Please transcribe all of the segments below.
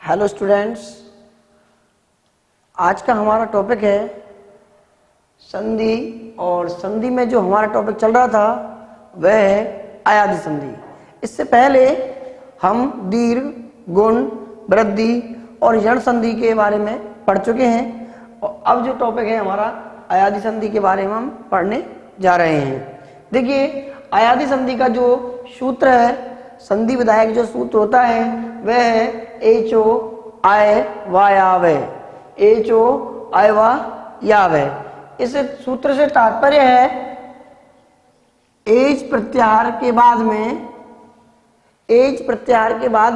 Hello students, आज का हमारा टॉपिक है संधि। और संधि में जो हमारा टॉपिक चल रहा था वह है अयादि संधि। इससे पहले हम दीर्घ, गुण, वृद्धि और यण संधि के बारे में पढ़ चुके हैं और अब जो टॉपिक है हमारा अयादि संधि के बारे में हम पढ़ने जा रहे हैं। देखिए, अयादि संधि का जो सूत्र है, संधि विधायक जो सूत्र होता है वह है एचो आय वायावय। एचो आय वायावय। इस सूत्र से तात्पर्य है एच प्रत्याहार के बाद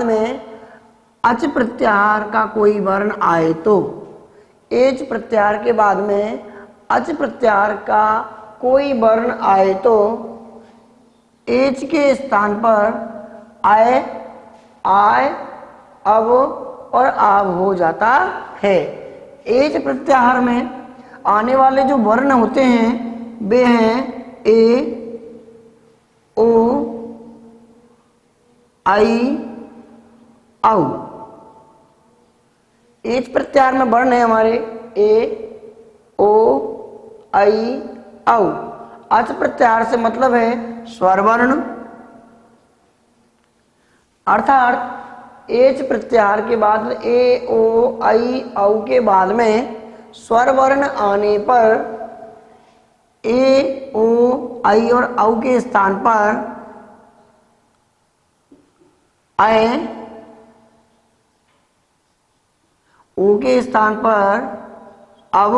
में अच प्रत्याहार का कोई वर्ण आए तो, एच प्रत्याहार के बाद में अच प्रत्याहार का कोई वर्ण आए तो एच के स्थान पर आय, अब और आव हो जाता है। एच प्रत्याहार में आने वाले जो वर्ण होते हैं वे हैं ए, ओ, आई, औ। एच प्रत्याहार में वर्ण है हमारे ए, ओ, आई, औ। अच प्रत्याहार से मतलब है स्वर वर्ण, अर्थात एच प्रत्याहार के बाद ए, ओ, आई, औ के बाद में स्वर वर्ण आने पर ए, ओ, आई और औ के स्थान पर आए, ओ के स्थान पर अब,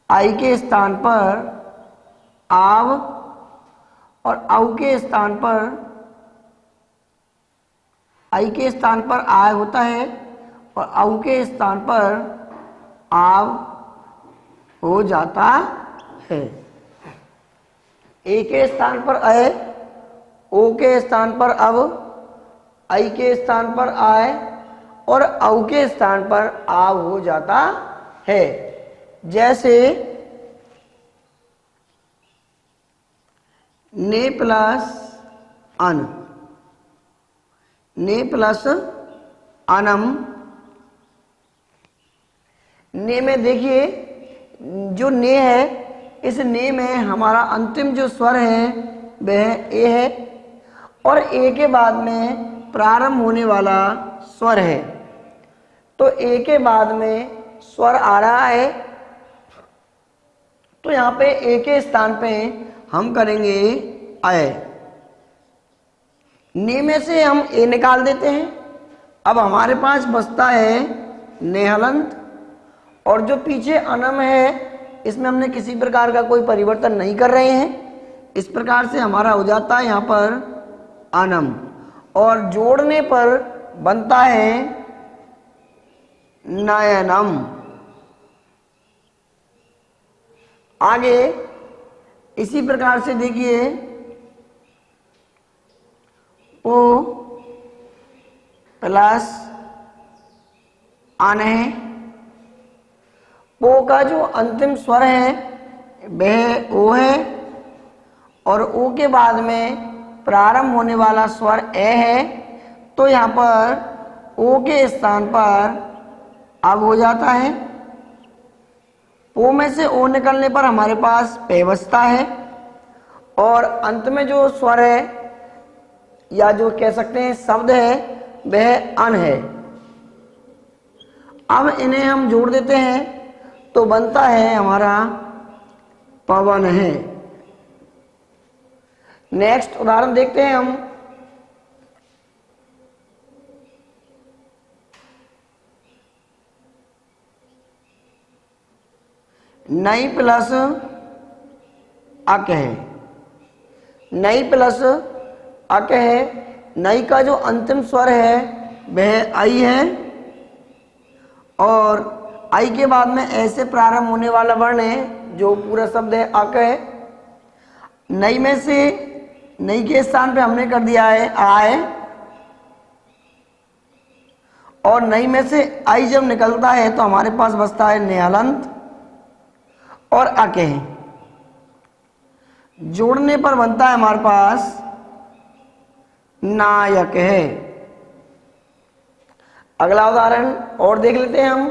आई के स्थान पर आव और औ के स्थान पर आई के स्थान पर आय होता है और औ के स्थान पर आव हो जाता है। ए के स्थान पर अय, ओ के स्थान पर अब, आई के स्थान पर आय और औ के स्थान पर आव हो जाता है। जैसे ने प्लस अन, ने प्लस अनम। ने में देखिए जो ने है, इस ने में हमारा अंतिम जो स्वर है वह ए है और ए के बाद में प्रारंभ होने वाला स्वर है। तो ए के बाद में स्वर आ रहा है तो यहाँ पे ए के स्थान पे हम करेंगे अय। ने में से हम ए निकाल देते हैं। अब हमारे पास बचता है नेहलंत और जो पीछे अनम है इसमें हमने किसी प्रकार का कोई परिवर्तन नहीं कर रहे हैं। इस प्रकार से हमारा हो जाता है यहाँ पर अनम और जोड़ने पर बनता है नयनम। आगे इसी प्रकार से देखिए ओ प्लस अन है। ओ का जो अंतिम स्वर है वह ओ है और ओ के बाद में प्रारंभ होने वाला स्वर ए है तो यहाँ पर ओ के स्थान पर अब हो जाता है। ओ में से ओ निकलने पर हमारे पास पे बचता है और अंत में जो स्वर है या जो कह सकते हैं शब्द है वह अन है। अब इन्हें हम जोड़ देते हैं तो बनता है हमारा पवन है। नेक्स्ट उदाहरण देखते हैं हम। नई प्लस अक है। नई प्लस अक है। नई का जो अंतिम स्वर है वह आई है और आई के बाद में ऐसे प्रारंभ होने वाला वर्ण है जो पूरा शब्द है अक है। नई में से नई के स्थान पे हमने कर दिया है आय और नई में से आई जब निकलता है तो हमारे पास बचता है नेहलंत और अक है। जोड़ने पर बनता है हमारे पास नायक है। अगला उदाहरण और देख लेते हैं हम।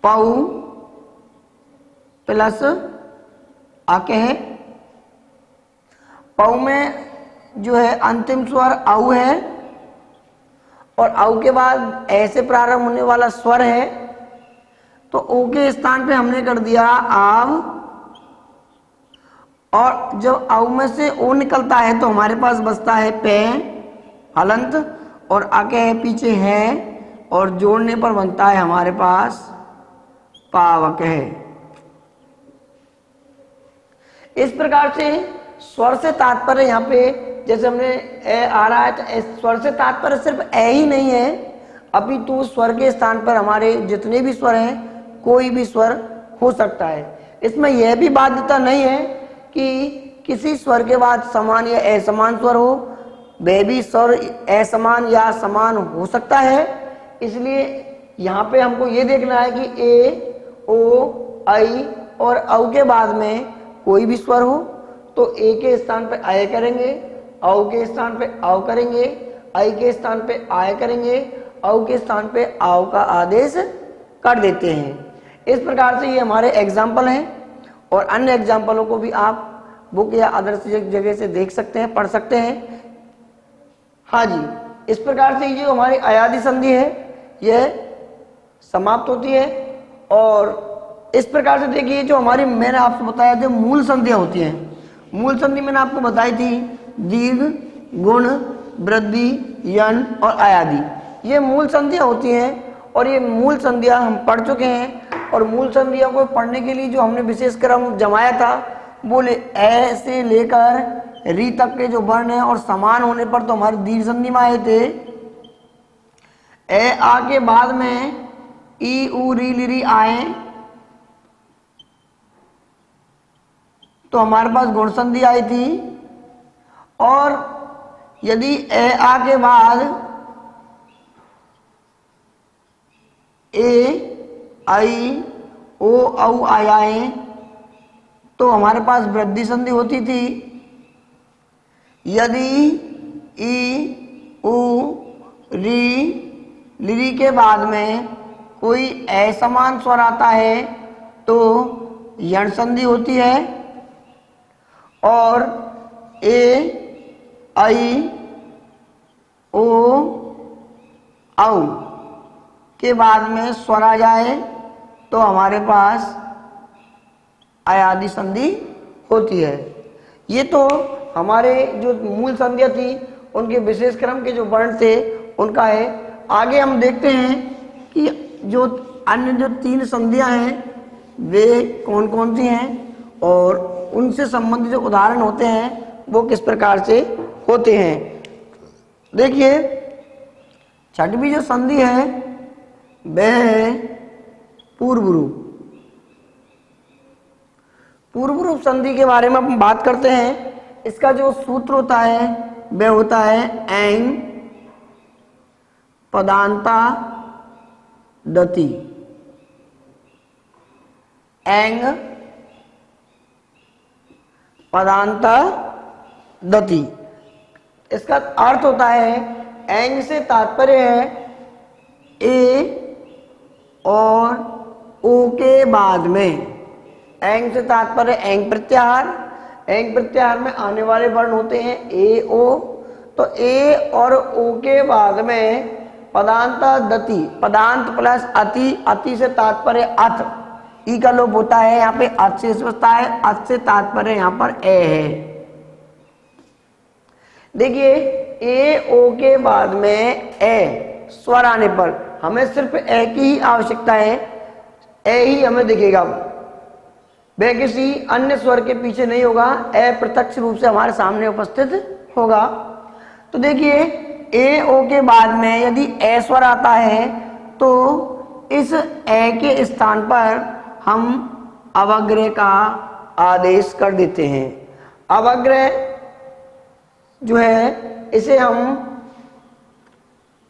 पऊ प्लस आके है। पऊ में जो है अंतिम स्वर औ है और औ के बाद ए से प्रारंभ होने वाला स्वर है, तो ओ के स्थान पे हमने कर दिया आव, और जब औ में से ओ निकलता है तो हमारे पास बचता है पे हलंत, और आके है पीछे है, और जोड़ने पर बनता है हमारे पास पावक है। इस प्रकार से स्वर से तात्पर्य यहाँ पे जैसे हमने ए आ रहा है, तो स्वर से तात्पर्य सिर्फ ए ही नहीं है, अपितु स्वर के स्थान पर हमारे जितने भी स्वर हैं कोई भी स्वर हो सकता है। इसमें यह भी बाध्यता नहीं है कि किसी स्वर के बाद समान या असमान स्वर हो, वह भी स्वर असमान या समान हो सकता है। इसलिए यहाँ पे हमको ये देखना है कि ए, ओ, आई और औ के बाद में कोई भी स्वर हो तो ए के स्थान पे आय करेंगे, औ के स्थान पे औ करेंगे, आई के स्थान पे आय करेंगे, औ के स्थान पे आओ का आदेश कर देते हैं। इस प्रकार से ये हमारे एग्जाम्पल हैं, और अन्य एग्जाम्पलों को भी आप बुक या अदर जगह से देख सकते हैं, पढ़ सकते हैं। हाँ जी, इस प्रकार से ये जो हमारी अयादि संधि है यह समाप्त होती है। और इस प्रकार से देखिए जो हमारी मैंने आपको बताया था मूल संधियां होती हैं। मूल संधि मैंने आपको बताई थी दीर्घ, गुण, वृद्धि, यन और अयादि, ये मूल संधियां होती हैं। और ये मूल संधियां हम पढ़ चुके हैं, और मूल संधियों को पढ़ने के लिए जो हमने विशेष क्रम जमाया था बोले ए से लेकर री तक के जो वर्ण है, और समान होने पर तो हमारे दीर्घ संधि में आए थे। ए आ के बाद में ई उ री लिरी आए तो हमारे पास गुण संधि आई थी। और यदि ए आ के बाद ए आई ओ औ आए तो हमारे पास वृद्धि संधि होती थी। यदि ई उ री लिरी के बाद में कोई असमान स्वर आता है तो यण संधि होती है। और ए आई ओ औ के बाद में स्वर आ जाए तो हमारे पास अयादि संधि होती है। ये तो हमारे जो मूल संधियां थी उनके विशेष क्रम के जो वर्ण थे उनका है। आगे हम देखते हैं कि जो अन्य जो 3 संधियां हैं वे कौन कौन सी हैं और उनसे संबंधित जो उदाहरण होते हैं वो किस प्रकार से होते हैं। देखिए छठवीं जो संधि है वह है पूर्व रूप। पूर्व रूप संधि के बारे में हम बात करते हैं। इसका जो सूत्र होता है वह होता है एंग पदांता दति। एंग पदांता दति, इसका अर्थ होता है एंग से तात्पर्य है ए और ओ के बाद में। एंग से तात्पर्य एंग प्रत्याहार। एंग प्रत्याहार में आने वाले वर्ण होते हैं ए ओ, तो ए और ओ के बाद में पदांता दति, पदांत प्लस अति, अति से तात्पर्य अथ, ई का लोप होता है यहाँ पे अथ से बचता है, अथ से तात्पर्य यहाँ पर ए है। देखिए ए ओ के बाद में ए स्वर आने पर हमें सिर्फ ए की ही आवश्यकता है, ए ही हमें दिखेगा, वह किसी अन्य स्वर के पीछे नहीं होगा, ए प्रत्यक्ष रूप से हमारे सामने उपस्थित होगा। तो देखिए ए ओ के बाद में यदि ए स्वर आता है तो इस ए के स्थान पर हम अवग्रह का आदेश कर देते हैं। अवग्रह जो है इसे हम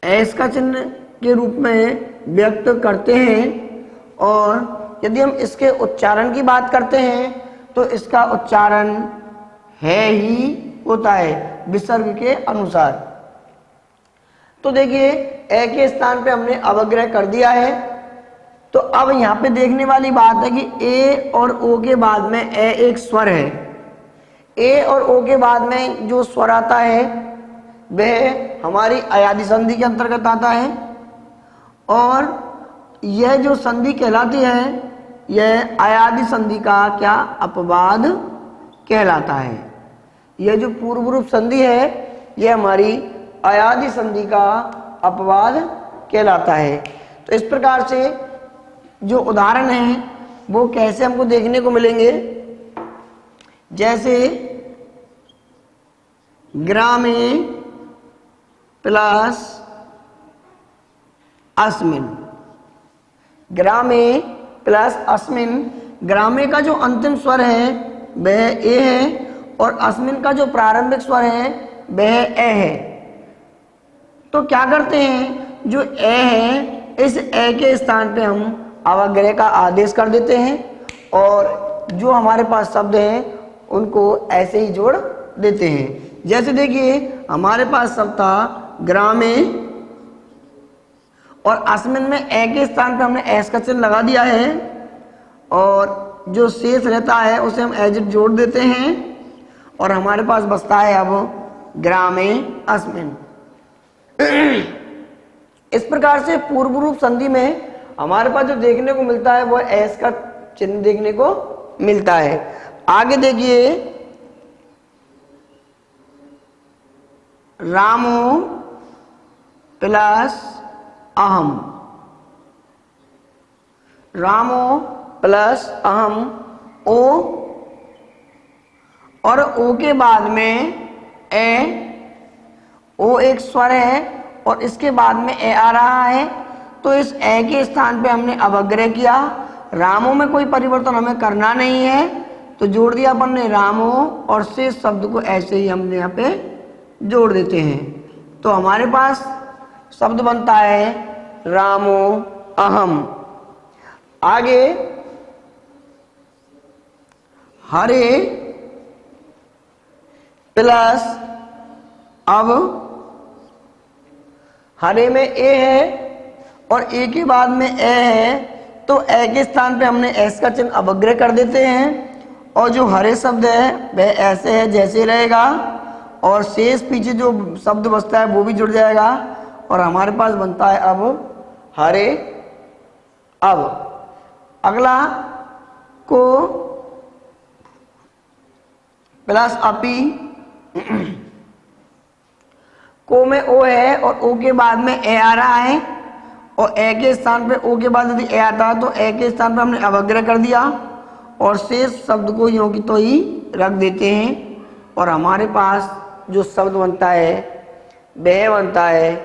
एस का चिन्ह के रूप में व्यक्त करते हैं। और यदि हम इसके उच्चारण की बात करते हैं तो इसका उच्चारण है ही होता है विसर्ग के अनुसार। तो देखिए ए के स्थान पे हमने अवग्रह कर दिया है। तो अब यहाँ पे देखने वाली बात है कि ए और ओ के बाद में ए एक स्वर है। ए और ओ के बाद में जो स्वर आता है वह हमारी अयादि संधि के अंतर्गत आता है, और यह जो संधि कहलाती है यह अयादि संधि का क्या अपवाद कहलाता है। यह जो पूर्व रूप संधि है यह हमारी अयादि संधि का अपवाद कहलाता है। तो इस प्रकार से जो उदाहरण है वो कैसे हमको देखने को मिलेंगे, जैसे ग्रामे प्लस अस्मिन। ग्रामे प्लस अस्मिन, ग्रामे का जो अंतिम स्वर है वह ए है और अस्मिन का जो प्रारंभिक स्वर है वह ए है। तो क्या करते हैं, जो ए है इस ए के स्थान पे हम अवग्रह का आदेश कर देते हैं और जो हमारे पास शब्द हैं उनको ऐसे ही जोड़ देते हैं। जैसे देखिए हमारे पास शब्द था ग्रामे और अस्मिन में ए के स्थान पे हमने एस का चिन्ह लगा दिया है और जो शेष रहता है उसे हम एज इट जोड़ देते हैं और हमारे पास बचता है अब ग्रामे अस्मिन। इस प्रकार से पूर्व रूप संधि में हमारे पास जो देखने को मिलता है वो एस का चिन्ह देखने को मिलता है। आगे देखिए रामो प्लस अहम। रामो प्लस अहम ओ और ओ के बाद में ए, ओ एक स्वर है और इसके बाद में ए आ रहा है। तो इस ए के स्थान पे हमने अवग्रह किया। रामो में कोई परिवर्तन हमें करना नहीं है तो जोड़ दिया अपन ने रामो और शेष शब्द को ऐसे ही हमने यहाँ पे जोड़ देते हैं। तो हमारे पास शब्द बनता है रामो अहम। आगे हरे प्लस, अब हरे में ए है और ए के बाद में ए है तो ए के स्थान पे हमने एस का चिन्ह अवग्रह कर देते हैं और जो हरे शब्द है वह ऐसे है जैसे रहेगा और शेष पीछे जो शब्द बचता है वो भी जुड़ जाएगा और हमारे पास बनता है अब हरे। अब अगला को प्लस अपी, को में ओ है और ओ के बाद में ए आ रहा है और ए के स्थान पे ओ के बाद यदि ए आता है तो ए के स्थान पे हमने अवग्रह कर दिया और शेष शब्द को यों की तो ही रख देते हैं और हमारे पास जो शब्द बनता है वह बनता है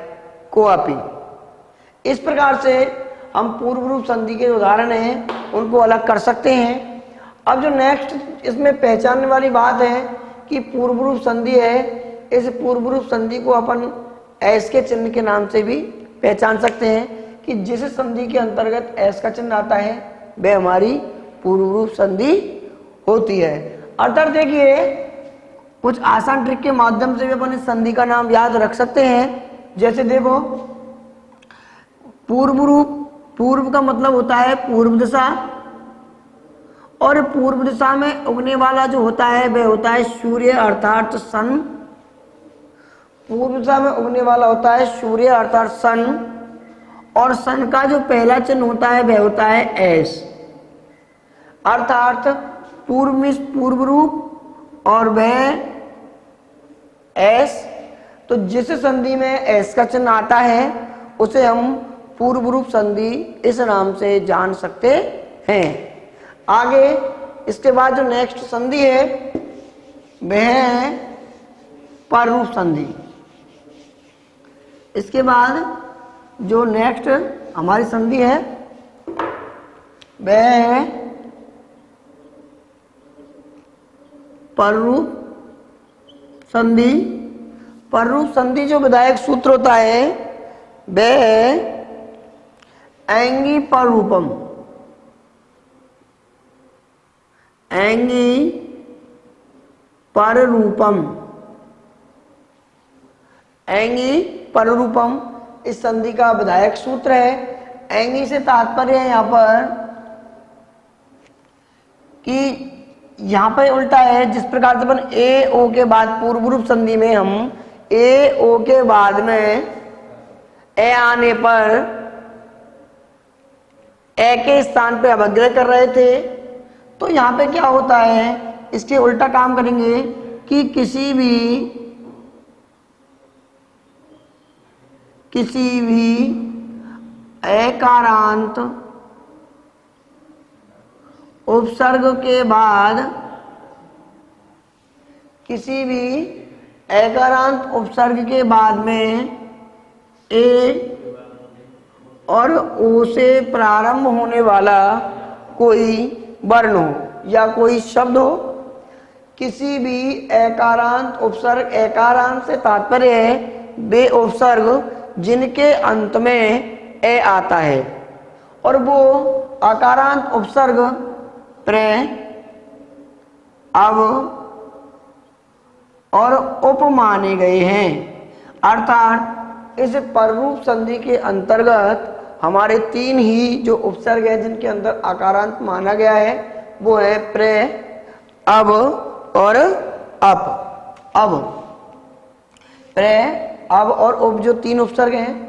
कोअपी। इस प्रकार से हम पूर्व रूप संधि के उदाहरण हैं उनको अलग कर सकते हैं। अब जो नेक्स्ट इसमें पहचानने वाली बात है कि पूर्व रूप संधि है, इस पूर्व रूप संधि को अपन एस के चिन्ह के नाम से भी पहचान सकते हैं कि जिस संधि के अंतर्गत एस का चिन्ह आता है वह हमारी पूर्व रूप संधि होती है। अर्थात देखिए कुछ आसान ट्रिक के माध्यम से भी अपन इस संधि का नाम याद रख सकते हैं। जैसे देखो पूर्व रूप, पूर्व का मतलब होता है पूर्व दिशा और पूर्व दिशा में उगने वाला जो होता है वह होता है सूर्य अर्थात सन। पूर्व दिशा में उगने वाला होता है सूर्य अर्थात सन और सन का जो पहला चिन्ह होता है वह होता है एस अर्थात पूर्व में पूर्व रूप और वह एस। तो जिस संधि में एस का चिन्ह आता है उसे हम पूर्व रूप संधि इस नाम से जान सकते हैं। आगे इसके बाद जो नेक्स्ट संधि है वह है पर रूप संधि। इसके बाद जो नेक्स्ट हमारी संधि है वह है पररूप संधि। पररूप संधि जो विधायक सूत्र होता है वह है एंगी पररूपम। एंगी पररूपम एंगी पररूपम इस संधि का विधायक सूत्र है। एंगी से तात्पर्य है यहाँ पर कि यहाँ पे उल्टा है, जिस प्रकार से अपन ए ओ के बाद पूर्व रूप संधि में हम ए ओ के बाद में ए आने पर ए के स्थान पे अवग्रह कर रहे थे, तो यहाँ पे क्या होता है, इसके उल्टा काम करेंगे कि किसी भी एकारांत उपसर्ग के बाद किसी भी एकारांत उपसर्ग के बाद में ए और ओ से प्रारंभ होने वाला कोई वर्ण हो या कोई शब्द हो, किसी भी एकारांत उपसर्ग, एकारांत से तात्पर्य है वे उपसर्ग जिनके अंत में ए आता है और वो आकारांत उपसर्ग प्रे, अब और उप माने गए हैं। अर्थात इस पररूप संधि के अंतर्गत हमारे तीन ही जो उपसर्ग है जिनके अंदर आकारांत माना गया है वो है प्रे, अब और अप। अब प्रे, अब और उप जो तीन उपसर्ग हैं,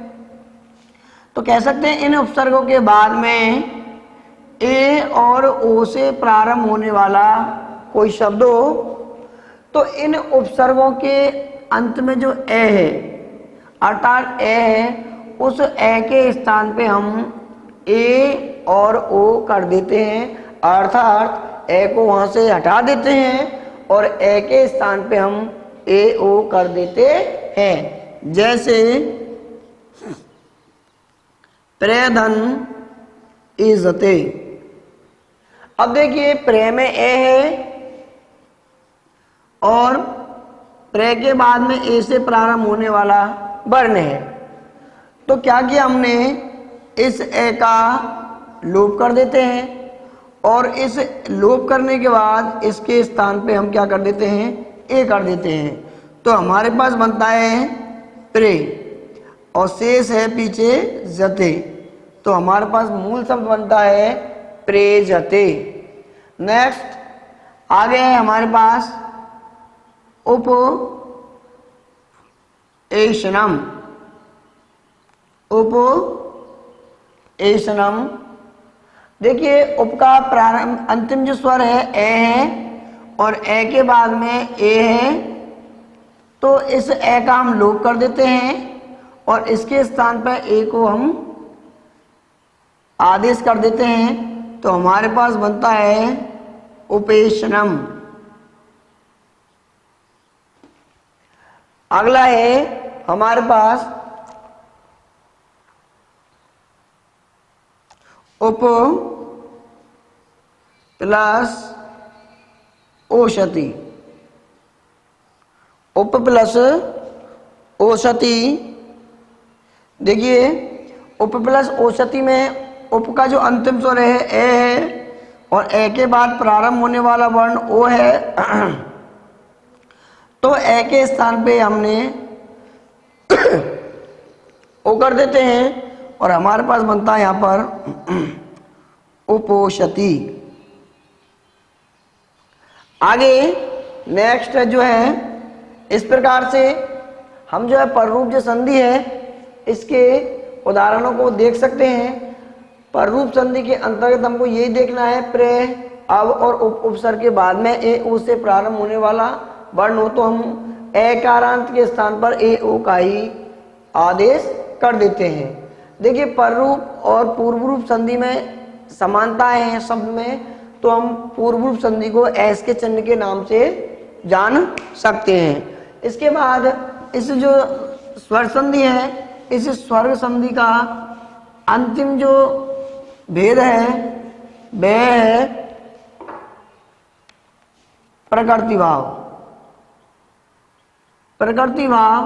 तो कह सकते हैं इन उपसर्गों के बाद में ए और ओ से प्रारंभ होने वाला कोई शब्द हो, तो इन उपसर्गों के अंत में जो ए है अर्थात ए है, उस ए के स्थान पे हम ए और ओ कर देते हैं, अर्थात ए को वहां से हटा देते हैं और ए के स्थान पे हम ए ओ कर देते हैं। जैसे प्रेधन इज्जते, अब देखिए प्रे में ए है और प्रे के बाद में ए से प्रारंभ होने वाला वर्ण है, तो क्या किया हमने, इस ए का लोप कर देते हैं और इस लोप करने के बाद इसके स्थान पे हम क्या कर देते हैं, ए कर देते हैं, तो हमारे पास बनता है प्रे और शेष है पीछे जते, तो हमारे पास मूल शब्द बनता है प्रेजते। नेक्स्ट आगे है हमारे पास उप एशनम, उप एशनम, देखिए उप का प्रारंभ अंतिम जो स्वर है ए है और ए के बाद में ए है, तो इस ए का हम लोप कर देते हैं और इसके स्थान पर ए को हम आदेश कर देते हैं, तो हमारे पास बनता है उपेशनम। अगला है हमारे पास उप प्लस ओषति, उप प्लस ओषति, देखिए उप प्लस ओषति में उप का जो अंतिम स्वर है ए है और ए के बाद प्रारंभ होने वाला वर्ण ओ है, तो ए के स्थान पे हमने ओ कर देते हैं और हमारे पास बनता है यहाँ पर उपोषति। आगे नेक्स्ट जो है, इस प्रकार से हम जो है पररूप जो संधि है इसके उदाहरणों को देख सकते हैं। पररूप संधि के अंतर्गत हमको यही देखना है प्रे, अब और उपसर्ग के बाद में ए ओ से प्रारंभ होने वाला वर्ण हो तो हम एकारांत के स्थान पर ए ओ का ही आदेश कर देते हैं। देखिए पररूप और पूर्व रूप संधि में समानताएं हैं शब्द में, तो हम पूर्व रूप संधि को एस के चिन्ह के नाम से जान सकते हैं। इसके बाद इस जो स्वर संधि है, इस स्वर्ग संधि का अंतिम जो भेद है वह है प्रकृति भाव। प्रकृति भाव,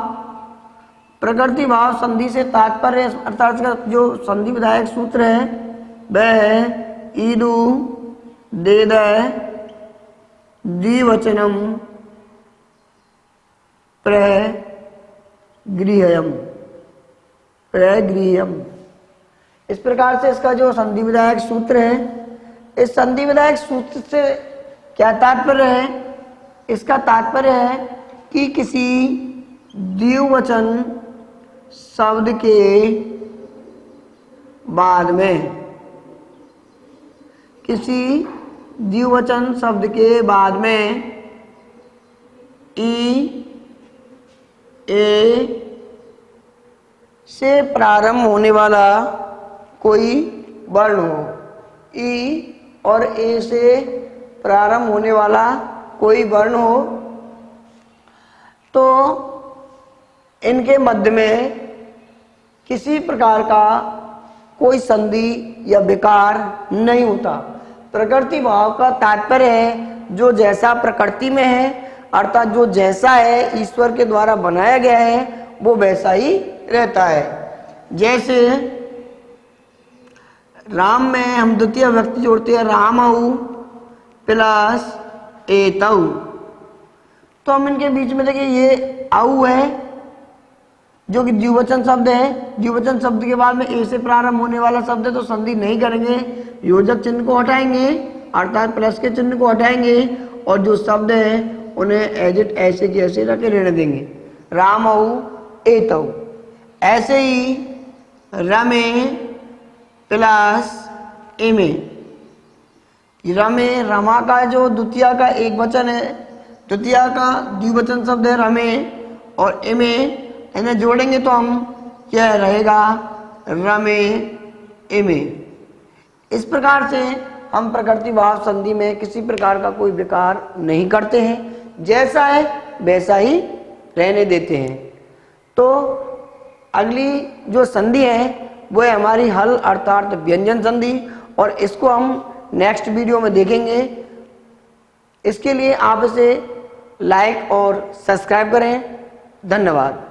प्रकृति भाव संधि से तात्पर्य अर्थात इसका जो संधि विधायक सूत्र है वह है ईदु देदय द्विवचनम प्र गृहयम, प्रगृहयम। इस प्रकार से इसका जो संधि विधायक सूत्र है, इस संधि विधायक सूत्र से क्या तात्पर्य है? इसका तात्पर्य है कि किसी द्विवचन शब्द के बाद में, किसी द्विवचन शब्द के बाद में ई ए से प्रारंभ होने वाला कोई वर्ण हो, ई और ए से प्रारंभ होने वाला कोई वर्ण हो, तो इनके मध्य में किसी प्रकार का कोई संधि या विकार नहीं होता। प्रकृति भाव का तात्पर्य है जो जैसा प्रकृति में है, अर्थात जो जैसा है ईश्वर के द्वारा बनाया गया है वो वैसा ही रहता है। जैसे राम में हम द्वितीय व्यक्ति जोड़ते हैं, रामऊ प्लस एतऊ, तो हम इनके बीच में देखिए ये आऊ है जो कि द्विवचन शब्द है। द्विवचन शब्द के बाद में ए से प्रारंभ होने वाला शब्द है, तो संधि नहीं करेंगे, योजक चिन्ह को हटाएंगे अर्थात प्लस के चिन्ह को हटाएंगे और जो शब्द है उन्हें एज इट ऐसे की ऐसे रखे रहने देंगे, रामऊ एतऊ। ऐसे ही रमे प्लस एमे, रमे रमा का जो द्वितीय का एक वचन है, द्वितीय का द्विवचन शब्द है रमे, और एमे इन्हें जोड़ेंगे तो हम क्या रहेगा, रमे एमे। इस प्रकार से हम प्रकृति भाव संधि में किसी प्रकार का कोई विकार नहीं करते हैं, जैसा है वैसा ही रहने देते हैं। तो अगली जो संधि है वो है हमारी हल अर्थात व्यंजन संधि, और इसको हम नेक्स्ट वीडियो में देखेंगे। इसके लिए आप इसे लाइक और सब्सक्राइब करें। धन्यवाद।